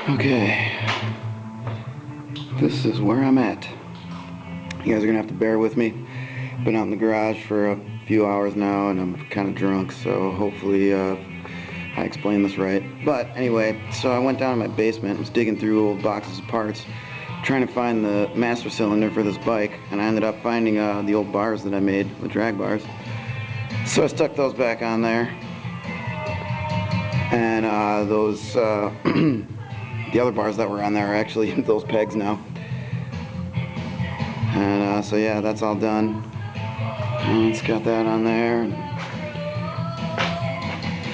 Okay, this is where I'm at. You guys are gonna have to bear with me. Been out in the garage for a few hours now and I'm kind of drunk, so hopefully I explained this right. But anyway, so I went down in my basement, was digging through old boxes of parts, trying to find the master cylinder for this bike, and I ended up finding the old bars that I made, the drag bars. So I stuck those back on there, and those the other bars that were on there are actually those pegs now. And so yeah, that's all done. And it's got that on there.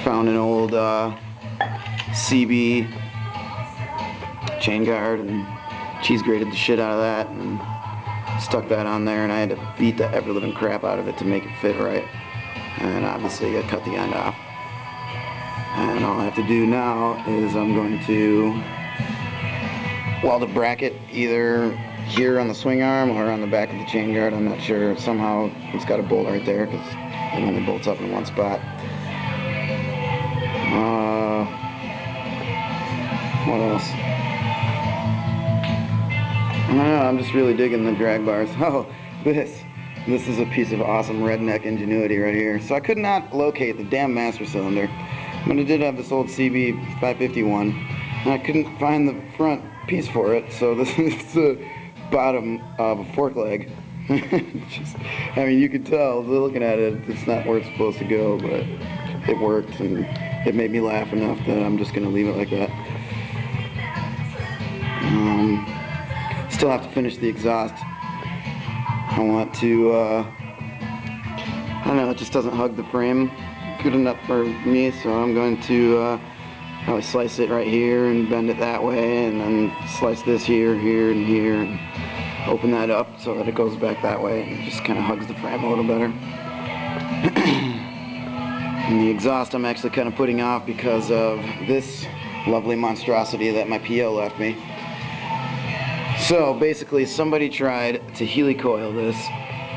Found an old CB chain guard and cheese grated the shit out of that and stuck that on there, and I had to beat the ever living crap out of it to make it fit right. And obviously I cut the end off. And all I have to do now is I'm going to weld a bracket either here on the swing arm or on the back of the chain guard. I'm not sure. Somehow it's got a bolt right there because it only bolts up in one spot. What else? I don't know, I'm just really digging the drag bars. Oh, this is a piece of awesome redneck ingenuity right here. So I could not locate the damn master cylinder, but I did have this old CB 551, and I couldn't find the front piece for it, so this is the bottom of a fork leg. I mean, you could tell, looking at it, it's not where it's supposed to go, but it worked, and it made me laugh enough that I'm just going to leave it like that. Still have to finish the exhaust. I want to, I don't know, it just doesn't hug the frame good enough for me, so I'm going to probably slice it right here and bend it that way, and then slice this here, here, and here, and open that up so that it goes back that way, and it just kind of hugs the frame a little better. And the exhaust I'm actually kind of putting off because of this lovely monstrosity that my PO left me. So basically somebody tried to helicoil this,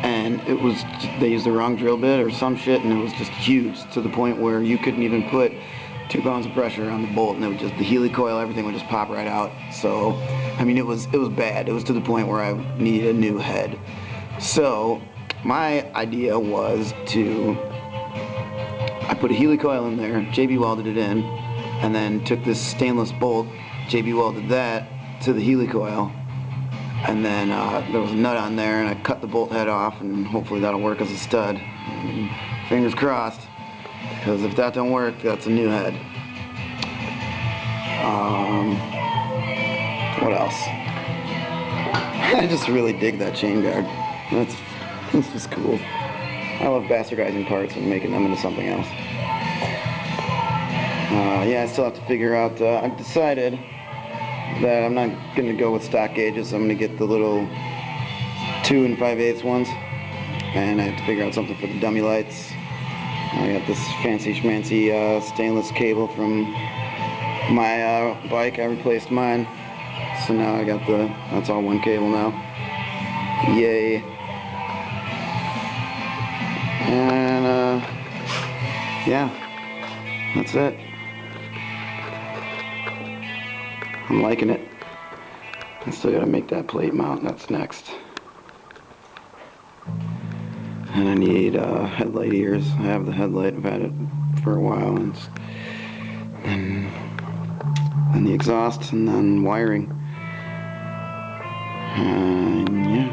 and it was, they used the wrong drill bit or some shit, and it was just huge to the point where you couldn't even put 2 pounds of pressure on the bolt, and it would just, the helicoil, everything would just pop right out. So I mean, it was bad. It was to the point where I needed a new head. So my idea was I put a helicoil in there, JB welded it in, and then took this stainless bolt, JB welded that to the helicoil, and then there was a nut on there, and I cut the bolt head off, and hopefully that'll work as a stud. And fingers crossed, because if that don't work, that's a new head. What else? I just really dig that chain guard. That's just cool. I love bastardizing parts and making them into something else. Yeah, I still have to figure out, I've decided that I'm not going to go with stock gauges. I'm going to get the little 2 5/8 ones, and I have to figure out something for the dummy lights. I got this fancy schmancy stainless cable from my bike. I replaced mine, so now I got that's all one cable now. Yay. And yeah, that's it. I'm liking it. I still gotta make that plate mount, that's next. And I need headlight ears. I have the headlight, I've had it for a while. And the exhaust, and then wiring. And yeah.